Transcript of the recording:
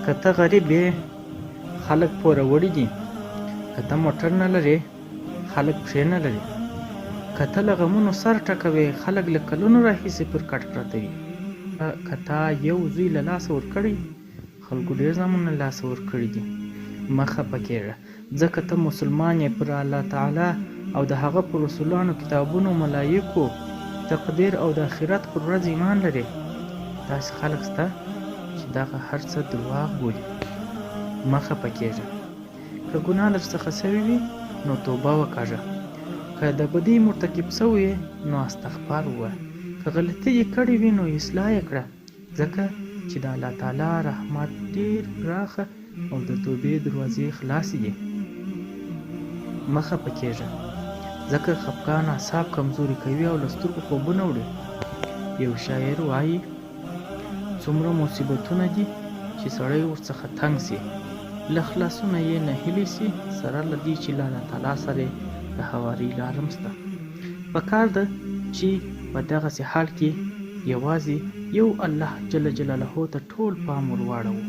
که ته غریب یې خلک پوروړي دي، که ته موټر نه لرې خلک پښې نه لري، که ته له غمونو سر ټکوې خلک له کلونو راهیسې پر کټ پراته وي، که تا یو زوی له لاسه ورکړی خلکو ډېر زامنو له لاسه ورکړي دي. مه خفه کېږه ځکه ته مسلمان یې، پر الله تعالی او د هغه پر رسولانو، کتابونو، ملایکو، تقدیر او د آخرت پر ورځ ایمان لرې. داسې خلک شته چې دغه هر څه درواغ بولي. مه خفه کېږه. که ګناه درڅخه سوې وي نو توبه وکاږه، که د بدۍ مرتکب سوی یې نو استغفار ووایه، که غلطي دې کړې وي نو اصلاح یې کړه، ځکه چې د الله تعالی رحمت ډېر پراخه او د توبې دروازې خلاصې دي. مه خفه کېږه ځکه خفګان اعصاب کمزوري کوي او له سترګو خوبونه وړي. یو شاعر وایي څومره مصیبتونه دي چې سړی ورڅخه تنګ سي، له خلاصونه یې نهیلي سي، سره له دې چې له الله تعالی سره د هواري لارم سته. پکار ده چې په دغسې حال کې یوازې یو الله جل جلاله ته ټول پام ور واړوو.